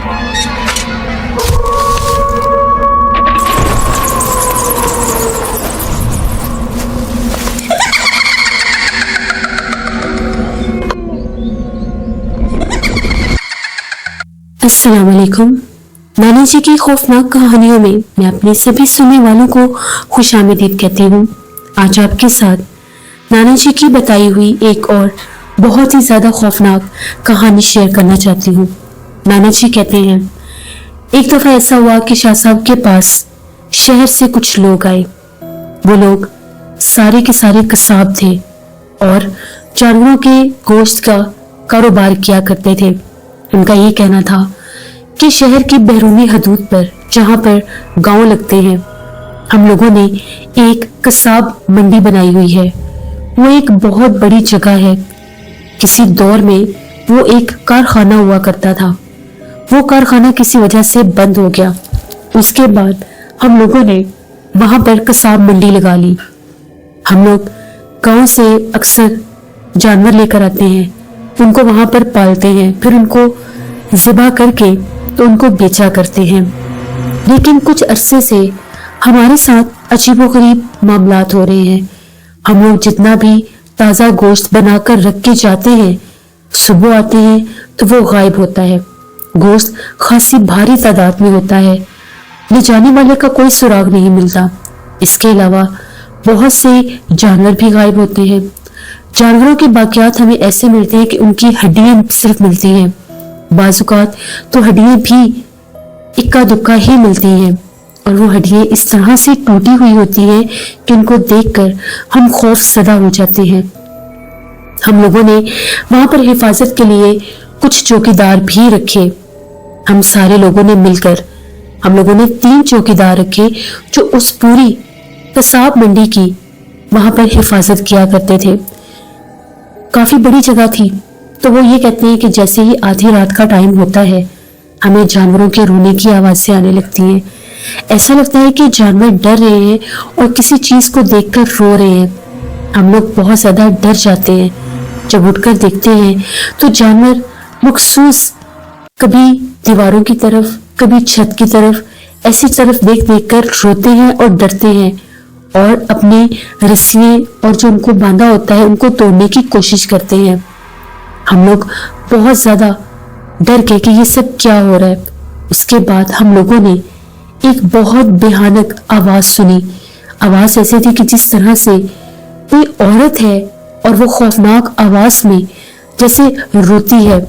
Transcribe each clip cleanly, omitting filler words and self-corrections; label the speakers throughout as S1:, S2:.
S1: अस्सलाम वालेकुम। नाना जी की खौफनाक कहानियों में मैं अपने सभी सुनने वालों को खुशामदीद कहती हूँ। आज आपके साथ नाना जी की बताई हुई एक और बहुत ही ज्यादा खौफनाक कहानी शेयर करना चाहती हूँ। नाना जी कहते हैं, एक दफा ऐसा हुआ कि शाह साहब के पास शहर से कुछ लोग आए। वो लोग सारे के सारे कसाब थे और जानवरों के गोश्त का कारोबार किया करते थे। उनका ये कहना था कि शहर की बैरूनी हदूद पर, जहां पर गांव लगते हैं, हम लोगों ने एक कसाब मंडी बनाई हुई है। वो एक बहुत बड़ी जगह है। किसी दौर में वो एक कारखाना हुआ करता था। वो कारखाना किसी वजह से बंद हो गया। उसके बाद हम लोगों ने वहां पर कसाब मंडी लगा ली। हम लोग गांव से अक्सर जानवर लेकर आते हैं, उनको वहां पर पालते हैं, फिर उनको ज़िबा करके तो उनको बेचा करते हैं। लेकिन कुछ अरसे से हमारे साथ अजीबोगरीब मामलात हो रहे हैं। हम लोग जितना भी ताज़ा गोश्त बनाकर रख के जाते हैं, सुबह आते हैं तो वो गायब होता है। गोश्त खासी भारी तादाद में होता है, ले जाने वाले का कोई सुराग नहीं मिलता। इसके अलावा बहुत से जानवर भी गायब होते हैं। जानवरों के बाकियात हमें ऐसे मिलते हैं कि उनकी हड्डियां सिर्फ मिलती हैं। बाजुकात तो हड्डियां भी इक्का दुक्का ही मिलती हैं और वो हड्डियां इस तरह से टूटी हुई होती हैं कि उनको देखकर हम खौफ ज़दा हो जाते हैं। हम लोगों ने वहां पर हिफाजत के लिए कुछ चौकीदार भी रखे। हम सारे लोगों ने मिलकर हम लोगों ने 3 चौकीदार रखे जो उस पूरी कसाब मंडी की वहां पर हिफाजत किया करते थे। काफी बड़ी जगह थी, तो वो ये कहते हैं कि जैसे ही आधी रात का टाइम होता है, हमें जानवरों के रोने की आवाजें आने लगती हैं। ऐसा लगता है कि जानवर डर रहे हैं और किसी चीज को देखकर रो रहे हैं। हम लोग बहुत ज्यादा डर जाते हैं। जब उठकर देखते हैं तो जानवर मखसूस कभी दीवारों की तरफ, कभी छत की तरफ, ऐसी तरफ देख देख कर रोते हैं और डरते हैं और अपने रस्सियां और जो उनको बांधा होता है उनको तोड़ने की कोशिश करते हैं। हम लोग बहुत ज्यादा डर गए कि ये सब क्या हो रहा है। उसके बाद हम लोगों ने एक बहुत भयानक आवाज सुनी। आवाज ऐसी थी कि जिस तरह से कोई औरत है और वो खौफनाक आवाज में जैसे रोती है।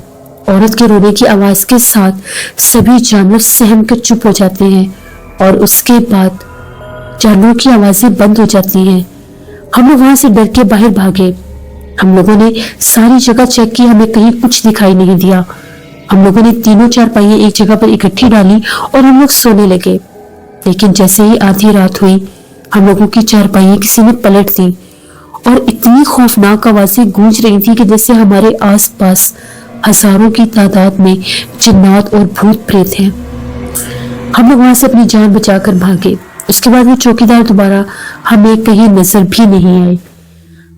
S1: औरत के रोने की आवाज के साथ सभी जानवर सहम कर चुप हो जाते हैं और उसके बाद जानवरों की आवाजें बंद हो जाती हैं। हम लोग वहां से डर के बाहर भागे। हम लोगों ने सारी जगह चेक की, हमें कहीं कुछ दिखाई नहीं दिया। हम लोगों ने तीनों चारपाइयां एक जगह पर इकट्ठी डाली और हम लोग सोने लगे। लेकिन जैसे ही आधी रात हुई, हम लोगों की चारपाइयां किसी ने पलट दी और इतनी खौफनाक आवाजें गूंज रही थी कि जैसे हमारे आसपास हजारों की तादाद में जिन्नात और भूत प्रेत हैं। हम लोग वहां से अपनी जान बचाकर भागे। उसके बाद वो चौकीदार दोबारा हमें कहीं नजर भी नहीं आए।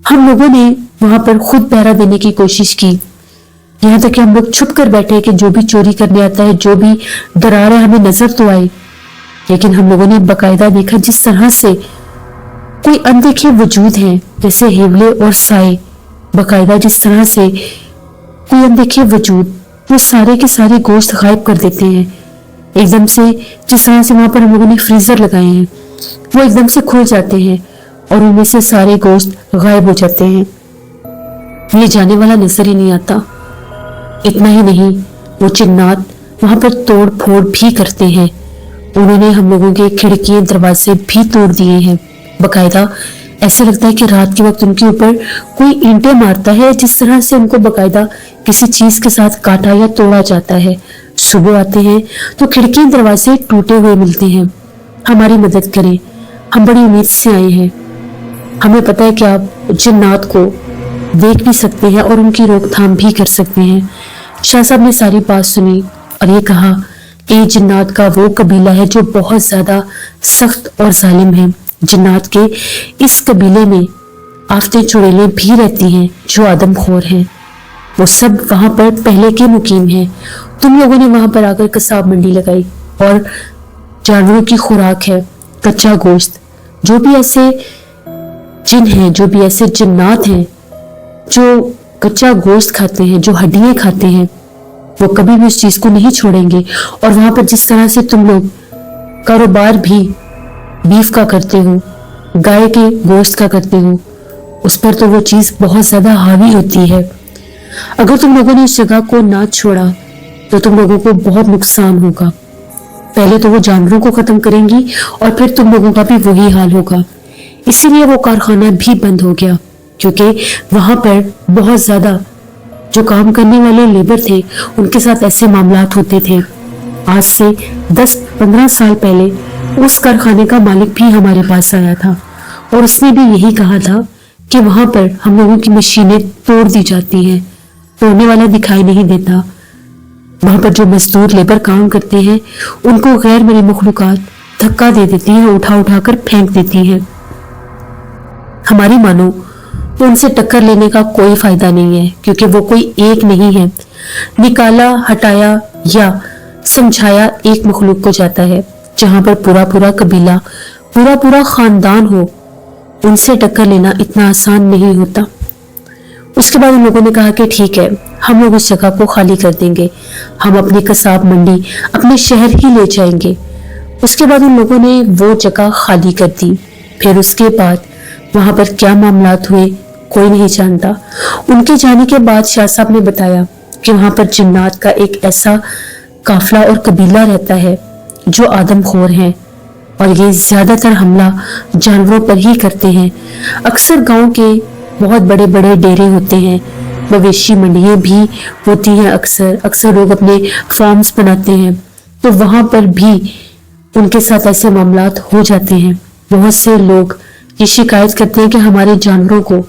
S1: हम लोगों ने वहां पर खुद पहरा देने की कोशिश की, यहाँ तक कि हम लोग छुप कर बैठे कि जो भी चोरी करने आता है, जो भी डरा रहा है, हमें नजर तो आए। लेकिन हम लोगों ने बकायदा देखा जिस तरह से कोई अनदेखे वजूद हैं, जैसे हेवले और साए, बकायदा जिस तरह से कोई अनदेखे वजूद वो सारे के सारे गोश्त गायब कर देते हैं। एकदम से जिस तरह से वहां पर हम लोगों ने फ्रीजर लगाए हैं, वो एकदम से खुल जाते हैं और उनमें से सारे गोश्त गायब हो जाते हैं। ले जाने वाला नजर ही नहीं आता। इतना ही नहीं, वो जिन्नात वहां पर तोड़ फोड़ भी करते हैं। उन्होंने हम लोगों के खिड़कियां दरवाजे भी तोड़ दिए हैं। बकायदा ऐसा लगता है कि रात के वक्त उनके ऊपर कोई ईंटें मारता है, जिस तरह से उनको बकायदा किसी चीज के साथ काटा या तोड़ा जाता है। सुबह आते हैं तो खिड़कियां दरवाजे टूटे हुए मिलते हैं। हमारी मदद करें, हम बड़ी उम्मीद से आए हैं। हमें पता है कि आप जिन्नात को देख भी सकते हैं और उनकी रोकथाम भी कर सकते हैं। शाह साहब ने सारी बात सुनी और ये कहा कि जिन्नात का वो कबीला है जो बहुत ज्यादा सख्त और जालिम है। जिन्नात के इस कबीले में आफतें चुड़ैलें भी रहती हैं जो आदमखोर हैं। वो सब वहां पर पहले के मुकीम हैं, तुम लोगों ने वहां पर आकर कसाब मंडी लगाई और जानवरों की खुराक है कच्चा गोश्त। जो भी ऐसे जिन हैं, जो भी ऐसे जिन्नात हैं जो कच्चा गोश्त खाते हैं, जो हड्डियां खाते हैं, वो कभी भी उस चीज को नहीं छोड़ेंगे। और वहां पर जिस तरह से तुम लोग कारोबार भी बीफ का करते हो, गाय के गोश्त का करते हो, उस पर तो वो चीज बहुत ज्यादा हावी होती है। अगर तुम लोगों ने इस जगह को ना छोड़ा तो तुम लोगों को बहुत नुकसान होगा। पहले तो वो जानवरों को खत्म करेंगी और फिर तुम लोगों का भी वही हाल होगा। इसीलिए वो कारखाना भी बंद हो गया, क्योंकि वहां पर बहुत ज्यादा जो काम करने वाले लेबर थे उनके साथ ऐसे मामलात होते थे। आज से 10-15 साल पहले उस कारखाने का मालिक भी हमारे पास आया था और उसने भी यही कहा था कि वहां पर हम लोगों की मशीनें तोड़ दी जाती हैं, तोड़ने वाला दिखाई नहीं देता। वहां पर जो मजदूर लेबर काम करते हैं उनको गैर मरी मखलूकात धक्का दे देती हैं, उठा उठा कर फेंक देती हैं। हमारी मानो तो उनसे टक्कर लेने का कोई फायदा नहीं है, क्योंकि वो कोई एक नहीं है। निकाला, हटाया या समझाया एक मखलूक को जाता है। जहां पर पूरा पूरा कबीला, पूरा पूरा खानदान हो, उनसे टक्कर लेना इतना आसान नहीं होता। उसके बाद उन लोगों ने कहा कि ठीक है, हम लोग उस जगह को खाली कर देंगे, हम अपनी कसाब मंडी अपने शहर ही ले जाएंगे। उसके बाद उन लोगों ने वो जगह खाली कर दी। फिर उसके बाद वहां पर क्या मामलात हुए कोई नहीं जानता। उनके जाने के बाद शाह साहब ने बताया कि वहां पर जिन्नात का एक ऐसा काफिला और कबीला रहता है जो आदमखोर हैं और ये ज्यादातर हमला जानवरों पर ही करते हैं। अक्सर गांव के बहुत बड़े बड़े डेरे होते हैं, मवेशी मंडियां भी होती हैं। अक्सर लोग अपने फार्म्स बनाते हैं, तो वहां पर भी उनके साथ ऐसे मामलात हो जाते हैं। बहुत से लोग ये शिकायत करते हैं कि हमारे जानवरों को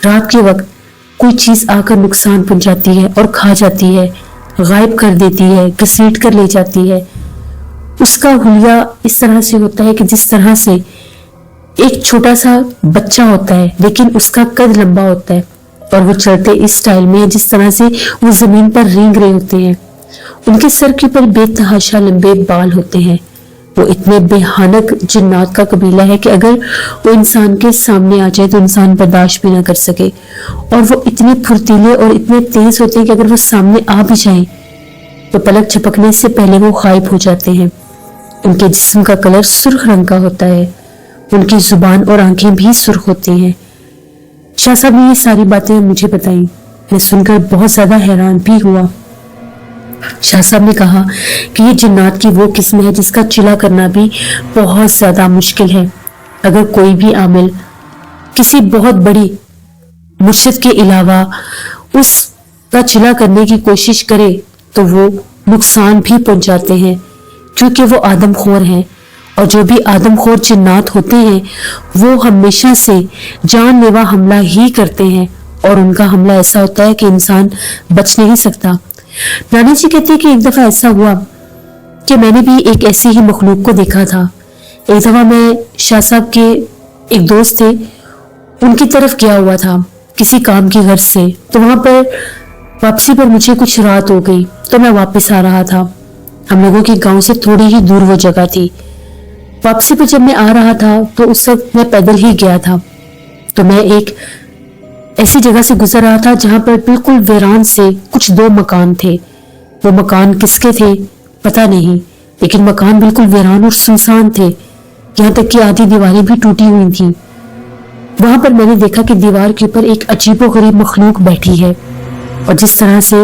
S1: रात के वक्त कोई चीज आकर नुकसान पहुंचाती है और खा जाती है, गायब कर देती है, घसीट कर ले जाती है। उसका हुलिया इस तरह से होता है कि जिस तरह से एक छोटा सा बच्चा होता है लेकिन उसका कद लंबा होता है, और वो चलते इस स्टाइल में है जिस तरह से वो जमीन पर रेंग रहे होते हैं। उनके सर के ऊपर बेतहाशा लंबे बाल होते हैं। वो इतने बेहानक जिन्नात का कबीला है कि अगर वो इंसान के सामने आ जाए तो इंसान बर्दाश्त भी ना कर सके। और वो इतने फुर्तीले और इतने तेज होते हैं कि अगर वो सामने आ भी जाए तो पलक झपकने से पहले वो गायब हो जाते हैं। उनके जिस्म का कलर सुर्ख रंग का होता है, उनकी जुबान और आंखें भी सुर्ख होती हैं। शाह साहब ने ये सारी बातें मुझे बताई। मैं सुनकर बहुत ज्यादा हैरान भी हुआ। शाह साहब ने कहा कि ये जिन्नात की वो किस्म है जिसका चिला करना भी बहुत ज्यादा मुश्किल है। अगर कोई भी आमिल किसी बहुत बड़ी मुर्शिद के अलावा उसका चिला करने की कोशिश करे तो वो नुकसान भी पहुंचाते हैं, क्योंकि वो आदमखोर हैं। और जो भी आदमखोर जिन्नात होते हैं वो हमेशा से जानलेवा हमला ही करते हैं, और उनका हमला ऐसा होता है कि इंसान बच नहीं सकता। नानी जी कहते हैं कि एक दफा ऐसा हुआ कि मैंने भी एक ऐसी ही मखलूक को देखा था। एक दफा मैं शाह साहब के एक दोस्त थे, उनकी तरफ गया हुआ था किसी काम की गर्ज से। तो वहां पर वापसी पर मुझे कुछ रात हो गई, तो मैं वापस आ रहा था। हम लोगों के गांव से थोड़ी ही दूर वो जगह थी। वापसी पर जब मैं आ रहा था तो उस वक्त मैं पैदल ही गया था। तो मैं एक ऐसी जगह से गुजर रहा था जहां पर बिल्कुल वीरान से कुछ 2 मकान थे। वो मकान किसके थे पता नहीं, लेकिन मकान बिल्कुल वीरान और सुनसान थे। यहाँ तक कि आधी दीवारें भी टूटी हुई थी। वहां पर मैंने देखा कि दीवार के ऊपर एक अजीबोगरीब मखलूक बैठी है, और जिस तरह से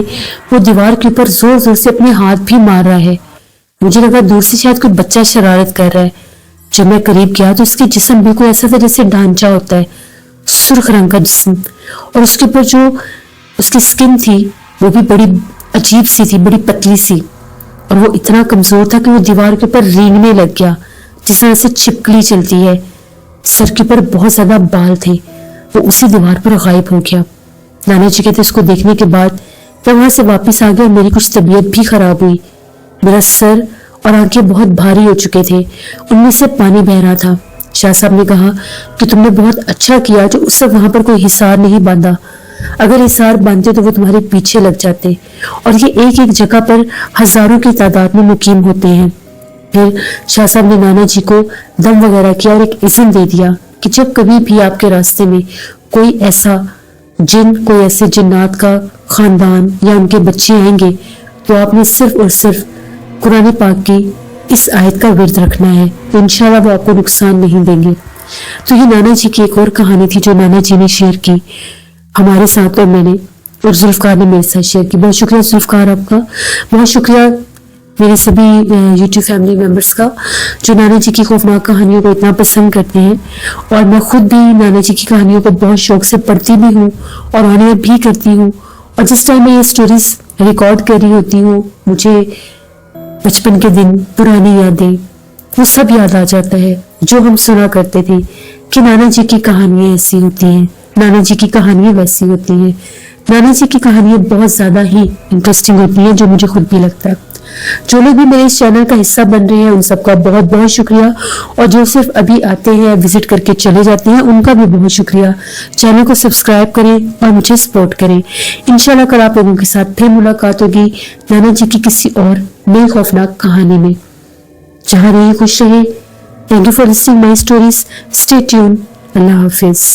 S1: वो दीवार के ऊपर जोर जोर से अपने हाथ भी मार रहा है। मुझे लगा दूर से शायद कोई बच्चा शरारत कर रहा है। जब मैं करीब गया तो उसकी जिस्म बिल्कुल ऐसा था जैसे ढांचा होता है, सुर्ख रंग का जिस्म, और उसके ऊपर जो उसकी स्किन थी वो भी बड़ी अजीब सी थी, बड़ी पतली सी, और वो इतना कमजोर था कि वो दीवार के ऊपर रेंगने लग गया जिस तरह से छिपकली चलती है। सर के ऊपर बहुत ज्यादा बाल थे। वो उसी दीवार पर गायब हो गया। नाना जी कहते उसको देखने के बाद मैं वहां से वापस आ गया और मेरी कुछ तबीयत भी खराब हुई। मेरा सर और आंखें बहुत भारी हो चुके थे, उनमें से पानी बह रहा था। शाह साहब ने कहा कि तुमने बहुत अच्छा किया जो उस वक्त वहां पर कोई हिसार नहीं बांधा। اگر حصار باندھتے تو وہ تمہارے پیچھے لگ جاتے، اور یہ ایک ایک جگہ پر ہزاروں کی تعداد میں مقیم ہوتے ہیں۔ پھر شاہ صاحب نے نانا جی کو دم وغیرہ کیا اور ایک اذن دے دیا کہ جب کبھی بھی آپ کے راستے میں کوئی ایسا جن، کوئی ایسے جنات کا خاندان یا ان کے بچے آئیں گے تو آپ نے صرف اور صرف قرآن پاک کی اس آیت کا ورد رکھنا ہے، تو انشاءاللہ وہ آپ کو نقصان نہیں دیں گے۔ تو یہ نانا جی کی ایک اور کہانی تھی جو نانا جی نے شیئر کی ہمارے ساتھ، اور میں نے اور ذوالفقار نے میرے ساتھ شیئر کی۔ بہت شکریہ ذوالفقار آپ کا، بہت شکریہ میرے سبھی یوٹیوب فیملی ممبرس کا جو نانا جی کی خوفناک کہانیوں کو اتنا پسند کرتے ہیں، اور میں خود بھی نانا جی کی کہانیوں کو بہت شوق سے پڑھتی بھی ہوں اور آن ایئر بھی کرتی ہوں، اور جس ٹائم میں یہ سٹوریز ریکارڈ کر رہی ہوتی ہوں مجھے بچپن کے دن، پرانی یادیں، وہ سب یاد آ جاتا ہے جو ہم سنا کرتے تھے کہ نانا جی کی کہانیاں ایسی ہوتی ہیں، نانا جی کی کہانیاں ویسی ہوتی ہیں۔ نانا جی کی کہانیاں بہت زیادہ ہی انٹرسٹنگ ہوتی ہیں، جو مجھے خود بھی لگتا ہے۔ جو لوگ بھی میرے اس چینل کا حصہ بن رہے ہیں ان سب کا بہت بہت شکریہ، اور جو صرف ابھی آتے ہیں وزٹ کر کے چلے جاتے ہیں ان کا بھی بہت شکریہ۔ چینل کو سبسکرائب کریں اور مجھے سپورٹ کریں۔ انشاءاللہ کل آپ لوگوں کے ساتھ پھر ملاقات ہوگی نانا جی کی کسی اور نئی خوفناک کہانی میں۔ جہاں رہے خوش رہے۔ Thank you for listening my stories. Stay tune. اللہ حافظ۔